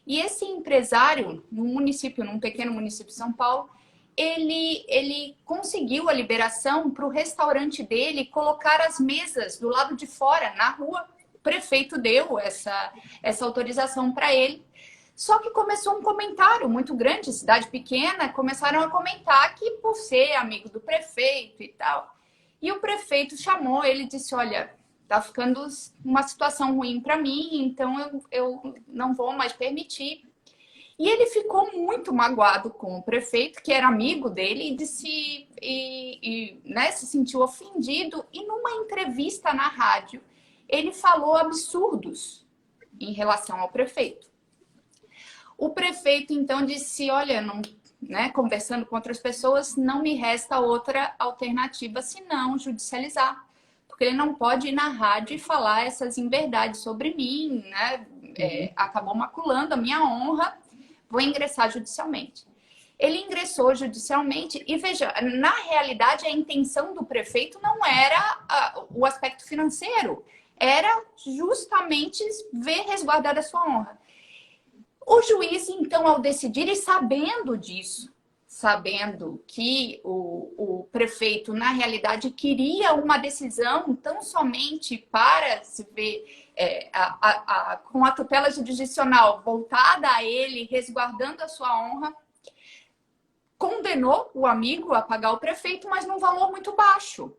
E esse empresário, num pequeno município de São Paulo, ele conseguiu a liberação para o restaurante dele colocar as mesas do lado de fora, na rua. O prefeito deu essa autorização para ele. Só que começou um comentário muito grande, cidade pequena, começaram a comentar que por ser amigo do prefeito e tal. E o prefeito chamou ele e disse, olha, tá ficando uma situação ruim para mim, então eu não vou mais permitir. E ele ficou muito magoado com o prefeito, que era amigo dele, e disse, né, se sentiu ofendido. E numa entrevista na rádio, ele falou absurdos em relação ao prefeito. O prefeito, então, disse, olha, não, né, conversando com outras pessoas, não me resta outra alternativa senão judicializar. Porque ele não pode ir na rádio e falar essas inverdades sobre mim, né? Acabou maculando a minha honra, vou ingressar judicialmente. Ele ingressou judicialmente e, veja, na realidade, a intenção do prefeito não era o aspecto financeiro, era justamente ver resguardada a sua honra. O juiz, então, ao decidir e sabendo disso, sabendo que o prefeito, na realidade, queria uma decisão tão somente para se ver com a tutela jurisdicional voltada a ele, resguardando a sua honra, condenou o amigo a pagar o prefeito, mas num valor muito baixo.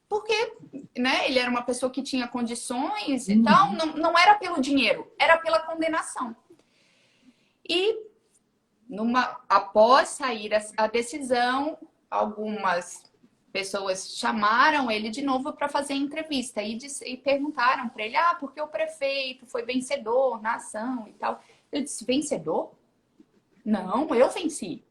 Porque, né, ele era uma pessoa que tinha condições e tal, não era pelo dinheiro, era pela condenação. E após sair a decisão, algumas pessoas chamaram ele de novo para fazer a entrevista e perguntaram para ele, porque o prefeito foi vencedor na ação e tal. Ele disse, vencedor? Não, eu venci.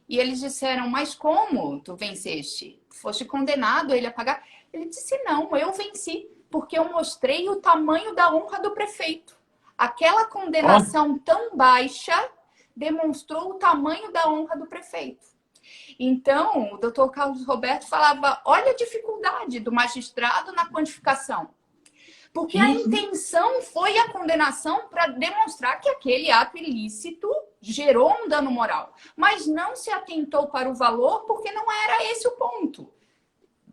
E eles disseram, mas como tu venceste? Foste condenado ele a pagar? Ele disse, não, eu venci, porque eu mostrei o tamanho da honra do prefeito. Aquela condenação tão baixa demonstrou o tamanho da honra do prefeito. Então, o doutor Carlos Roberto falava, olha a dificuldade do magistrado na quantificação. Porque a intenção foi a condenação para demonstrar que aquele ato ilícito gerou um dano moral. Mas não se atentou para o valor porque não era esse o ponto.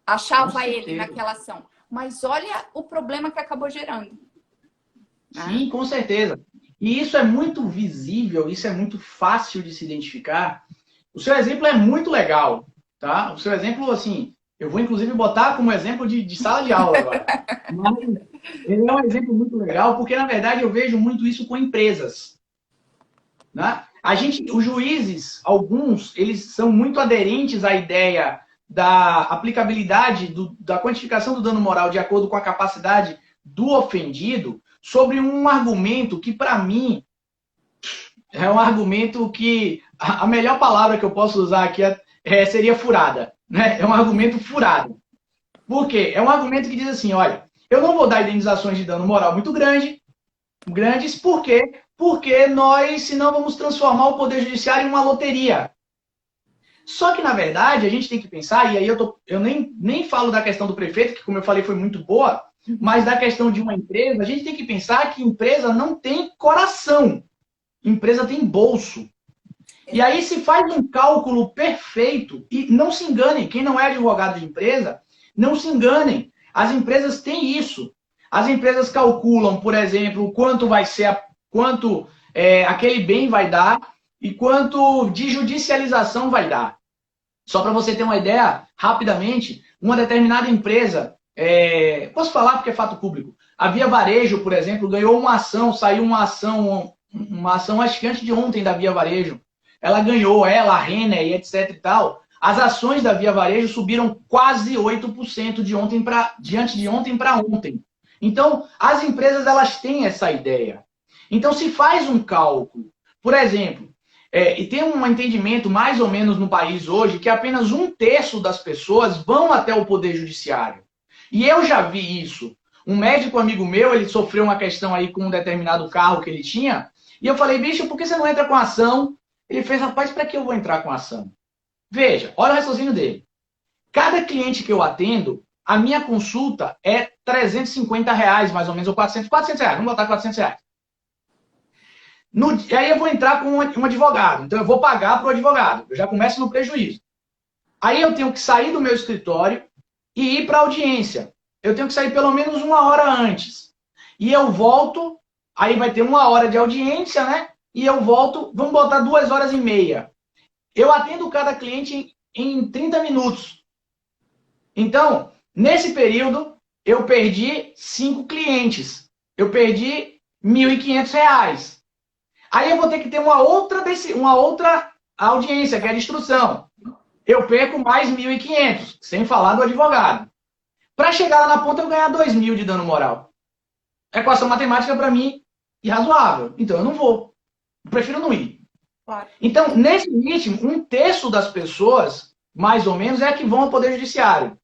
Achava ele naquela ação. Mas olha o problema que acabou gerando. Sim, com certeza. E isso é muito visível, isso é muito fácil de se identificar. O seu exemplo é muito legal, tá? O seu exemplo, assim, eu vou inclusive botar como exemplo de sala de aula agora. Mas ele é um exemplo muito legal, porque na verdade eu vejo muito isso com empresas. Né? Os juízes, alguns, eles são muito aderentes à ideia da aplicabilidade, da quantificação do dano moral de acordo com a capacidade do ofendido sobre um argumento que, para mim, é um argumento que a melhor palavra que eu posso usar aqui seria furada. Né? É um argumento furado. Por quê? É um argumento que diz assim, olha, eu não vou dar indenizações de dano moral muito grandes, por quê? Porque nós, senão, vamos transformar o Poder Judiciário em uma loteria. Só que, na verdade, a gente tem que pensar, e aí eu nem falo da questão do prefeito, que, como eu falei, foi muito boa, mas da questão de uma empresa, a gente tem que pensar que empresa não tem coração. Empresa tem bolso. E aí se faz um cálculo perfeito. E não se enganem, quem não é advogado de empresa, não se enganem. As empresas têm isso. As empresas calculam, por exemplo, quanto vai ser, quanto aquele bem vai dar e quanto de judicialização vai dar. Só para você ter uma ideia, rapidamente, uma determinada empresa, posso falar porque é fato público, a Via Varejo, por exemplo, ganhou uma ação, saiu uma ação acho que antes de ontem da Via Varejo. Ela ganhou, a Renner e etc e tal. As ações da Via Varejo subiram quase 8% diante de ontem para ontem. Então, as empresas elas têm essa ideia. Então, se faz um cálculo, por exemplo, e tem um entendimento mais ou menos no país hoje que apenas 1/3 das pessoas vão até o Poder Judiciário. E eu já vi isso. Um médico amigo meu, ele sofreu uma questão aí com um determinado carro que ele tinha, e eu falei, bicho, por que você não entra com ação? Ele fez, rapaz, para que eu vou entrar com ação? Veja, olha o raciocínio dele. Cada cliente que eu atendo, a minha consulta é R$350, mais ou menos, ou R$400 reais, vamos botar R$400. Aí eu vou entrar com um advogado, então eu vou pagar para o advogado, eu já começo no prejuízo. Aí eu tenho que sair do meu escritório e ir para a audiência. Eu tenho que sair pelo menos 1 hora antes. E eu volto, aí vai ter 1 hora de audiência, né? E eu volto, vamos botar 2h30. Eu atendo cada cliente em 30 minutos. Então, nesse período, eu perdi 5 clientes. Eu perdi R$1.500. Aí eu vou ter que ter uma outra audiência, que é a de instrução. Eu perco mais 1.500, sem falar do advogado. Para chegar lá na ponta, eu ganhar 2.000 de dano moral. Equação matemática, para mim, irrazoável. Então, eu não vou. Eu prefiro não ir. Claro. Então, nesse ritmo, 1/3 das pessoas, mais ou menos, é que vão ao Poder Judiciário.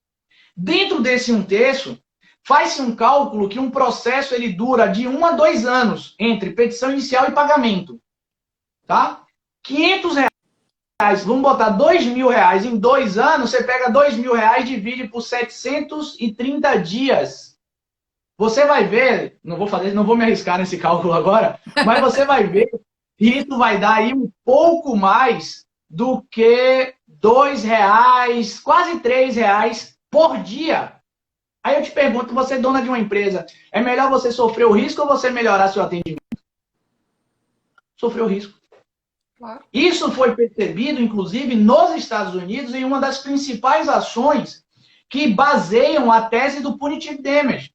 Dentro desse 1/3, faz-se um cálculo que um processo ele dura de 1 a 2 anos entre petição inicial e pagamento. Tá? R$500, vamos botar R$2.000 em 2 anos, você pega R$2.000 e divide por 730 dias. Você vai ver, não vou me arriscar nesse cálculo agora, mas você vai ver que isso vai dar aí um pouco mais do que R$2, quase R$3 por dia. Aí eu te pergunto, você é dona de uma empresa, é melhor você sofrer o risco ou você melhorar seu atendimento? Sofrer o risco. Claro. Isso foi percebido, inclusive, nos Estados Unidos, em uma das principais ações que baseiam a tese do punitive damage.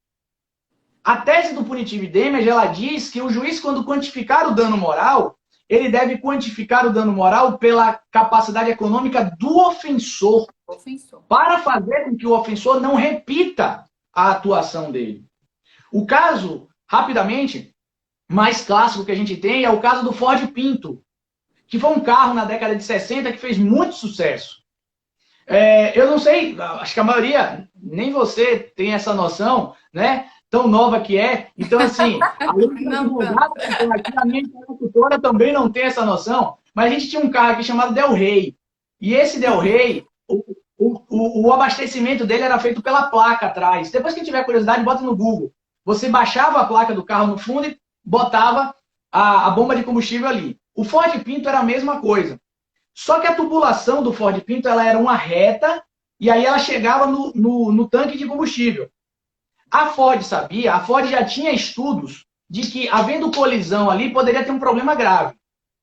A tese do punitive damage, ela diz que o juiz, quando quantificar o dano moral, ele deve quantificar o dano moral pela capacidade econômica do ofensor. Para fazer com que o ofensor não repita a atuação dele. O caso, rapidamente, mais clássico que a gente tem é o caso do Ford Pinto, que foi um carro na década de 60 que fez muito sucesso. Eu não sei, acho que a maioria, nem você tem essa noção, né? Tão nova que é. Então, assim, a minha interlocutora também não tem essa noção, mas a gente tinha um carro aqui chamado Del Rey. E esse Del Rey, o abastecimento dele era feito pela placa atrás. Depois que tiver curiosidade, bota no Google. Você baixava a placa do carro no fundo e botava a bomba de combustível ali. O Ford Pinto era a mesma coisa. Só que a tubulação do Ford Pinto ela era uma reta e aí ela chegava no tanque de combustível. A Ford já tinha estudos de que, havendo colisão ali, poderia ter um problema grave.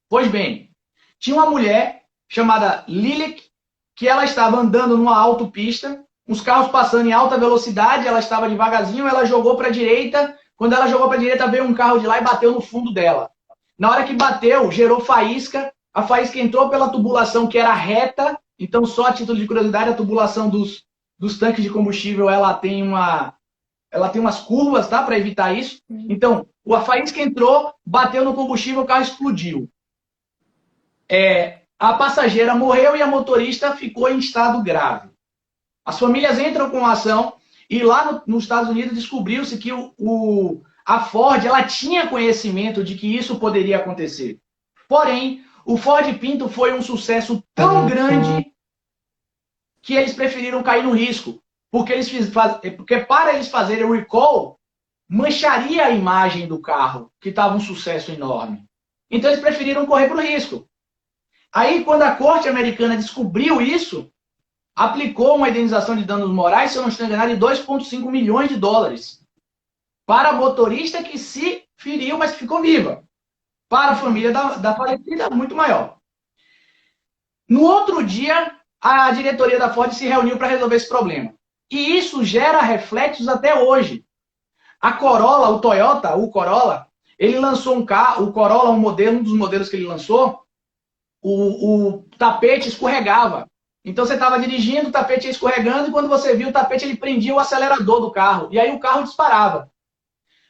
Pois bem, tinha uma mulher chamada Lilick, que ela estava andando numa autopista, os carros passando em alta velocidade, ela estava devagarzinho, ela jogou para a direita, quando ela jogou para a direita, veio um carro de lá e bateu no fundo dela. Na hora que bateu, gerou faísca, a faísca entrou pela tubulação que era reta Então, só a título de curiosidade, a tubulação dos tanques de combustível, ela tem umas curvas, tá? Para evitar isso. Então, a faísca entrou, bateu no combustível, o carro explodiu. A passageira morreu e a motorista ficou em estado grave. As famílias entram com a ação e lá nos Estados Unidos descobriu-se que a Ford ela tinha conhecimento de que isso poderia acontecer. Porém, o Ford Pinto foi um sucesso tão grande que eles preferiram cair no risco. Porque para eles fazerem o recall, mancharia a imagem do carro, que estava um sucesso enorme. Então eles preferiram correr para o risco. Aí, quando a corte americana descobriu isso, aplicou uma indenização de danos morais, se eu não estou enganado, de 2,5 milhões de dólares para a motorista que se feriu, mas que ficou viva. Para a família da falecida, muito maior. No outro dia, a diretoria da Ford se reuniu para resolver esse problema. E isso gera reflexos até hoje. A Corolla, o Toyota, o Corolla, ele lançou um carro, o Corolla, um dos modelos que ele lançou, o tapete escorregava. Então você estava dirigindo, o tapete ia escorregando, e quando você viu o tapete, ele prendia o acelerador do carro. E aí o carro disparava.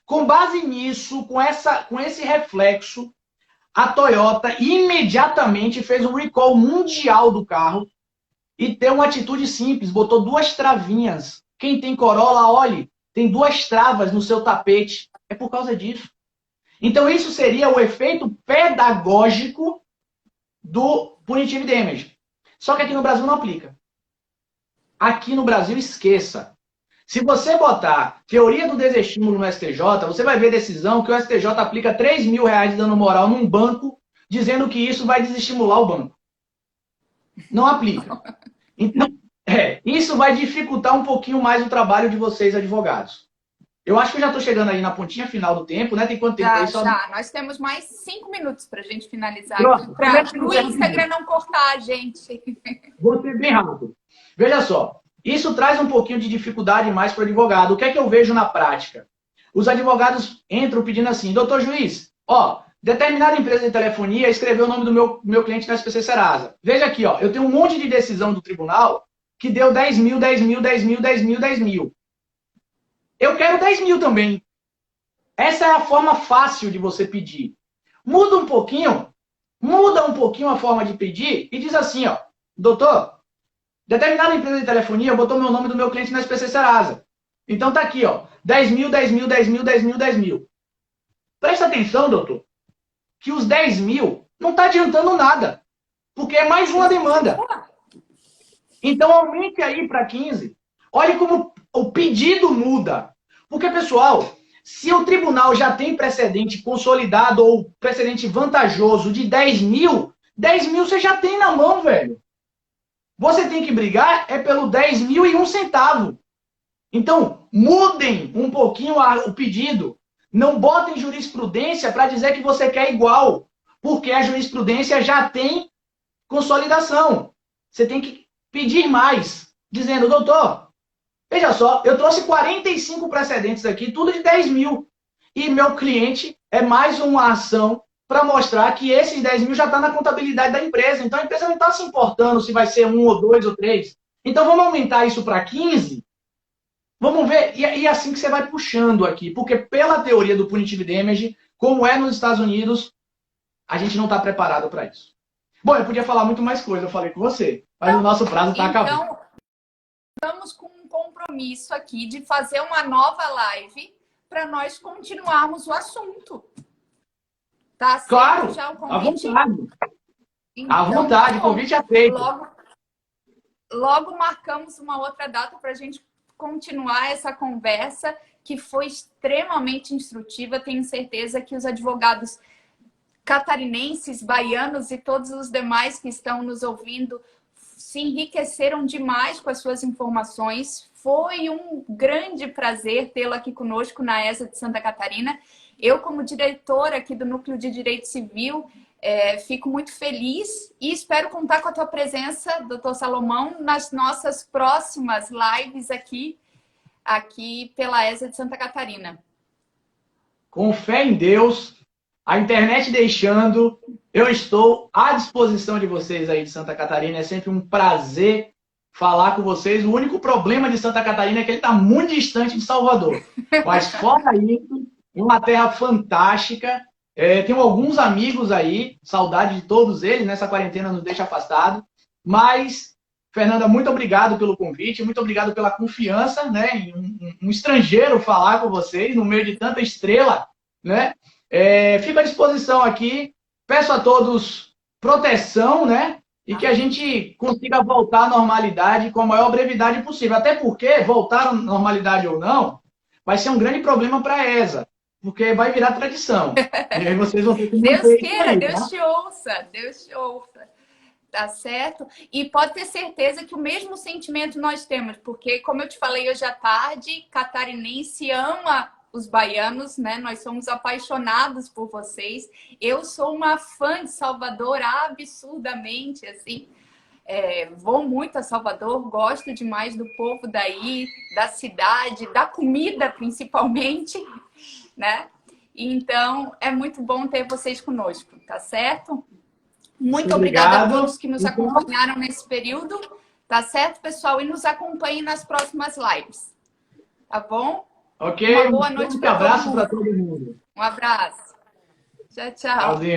Com base nisso, com esse reflexo, a Toyota imediatamente fez um recall mundial do carro e teve uma atitude simples, botou 2 travinhas. Quem tem Corolla, olhe, tem 2 travas no seu tapete. É por causa disso. Então isso seria o efeito pedagógico do punitive damage. Só que aqui no Brasil não aplica. Aqui no Brasil, esqueça. Se você botar teoria do desestímulo no STJ, você vai ver decisão que o STJ aplica R$3.000 de dano moral num banco, dizendo que isso vai desestimular o banco. Não aplica. Então, isso vai dificultar um pouquinho mais o trabalho de vocês, advogados. Eu acho que eu já estou chegando aí na pontinha final do tempo, né? Tem quanto tempo aí? Já. Nós temos mais 5 minutos para a gente finalizar. Para o Instagram não cortar a gente. Vou ser bem rápido. Veja só, isso traz um pouquinho de dificuldade mais para o advogado. O que é que eu vejo na prática? Os advogados entram pedindo assim, doutor juiz, determinada empresa de telefonia escreveu o nome do meu cliente na SPC Serasa. Veja aqui, eu tenho um monte de decisão do tribunal que deu 10 mil, 10 mil, 10 mil, 10 mil, 10 mil. Eu quero 10 mil também. Essa é a forma fácil de você pedir. Muda um pouquinho a forma de pedir e diz assim, doutor, determinada empresa de telefonia botou meu nome do meu cliente na SPC Serasa. Então tá aqui, 10 mil, 10 mil, 10 mil, 10 mil, 10 mil. Presta atenção, doutor, que os 10 mil não está adiantando nada, porque é mais uma demanda. Então aumente aí para 15. Olhe como o pedido muda. Porque, pessoal, se o tribunal já tem precedente consolidado ou precedente vantajoso de 10 mil você já tem na mão, velho. Você tem que brigar pelo 10 mil e 1 centavo. Então, mudem um pouquinho o pedido. Não botem jurisprudência para dizer que você quer igual. Porque a jurisprudência já tem consolidação. Você tem que pedir mais. Dizendo, doutor, veja só, eu trouxe 45 precedentes aqui, tudo de 10 mil. E meu cliente é mais uma ação para mostrar que esses 10 mil já está na contabilidade da empresa. Então a empresa não está se importando se vai ser 1 ou 2 ou 3. Então vamos aumentar isso para 15. Vamos ver. E assim que você vai puxando aqui. Porque pela teoria do punitive damage, como é nos Estados Unidos, a gente não está preparado para isso. Bom, eu podia falar muito mais coisa, eu falei com você. Mas o nosso prazo está acabando. Então, estamos com um compromisso aqui de fazer uma nova live para nós continuarmos o assunto. Tá certo? Claro, já o convite? À vontade. Então, à vontade, convite aceito. Logo marcamos uma outra data para a gente continuar essa conversa, que foi extremamente instrutiva. Tenho certeza que os advogados catarinenses, baianos e todos os demais que estão nos ouvindo se enriqueceram demais com as suas informações. Foi um grande prazer tê-la aqui conosco na ESA de Santa Catarina. Eu, como diretora aqui do Núcleo de Direito Civil, fico muito feliz e espero contar com a tua presença, doutor Salomão, nas nossas próximas lives aqui pela ESA de Santa Catarina. Com fé em Deus, A internet deixando, eu estou à disposição de vocês aí de Santa Catarina. É sempre um prazer falar com vocês. O único problema de Santa Catarina é que ele está muito distante de Salvador. Mas fora isso, é uma terra fantástica. Tenho alguns amigos aí, saudade de todos eles, nessa quarentena nos deixa afastado. Mas, Fernanda, muito obrigado pelo convite, muito obrigado pela confiança, né? Em um estrangeiro falar com vocês, no meio de tanta estrela, né? Fico à disposição aqui. Peço a todos proteção, né? E que a gente consiga voltar à normalidade com a maior brevidade possível. Até porque, voltar à normalidade ou não, vai ser um grande problema para a ESA, porque vai virar tradição. E aí vocês vão ter que manter Deus isso queira, aí, Deus tá? te ouça, Deus te ouça. Tá certo? E pode ter certeza que o mesmo sentimento nós temos, porque, como eu te falei hoje à tarde, catarinense ama os baianos, né? Nós somos apaixonados por vocês. Eu sou uma fã de Salvador absurdamente, assim. Vou muito a Salvador, gosto demais do povo daí, da cidade, da comida principalmente, né? Então, é muito bom ter vocês conosco, tá certo? Muito obrigada a Obrigado. todos que nos Então, acompanharam nesse período, tá certo, pessoal? E nos acompanhem nas próximas lives, tá bom? ok, Uma boa um noite forte para todo abraço para mundo. todo mundo. Um abraço. Tchau, tchau. Tchauzinho.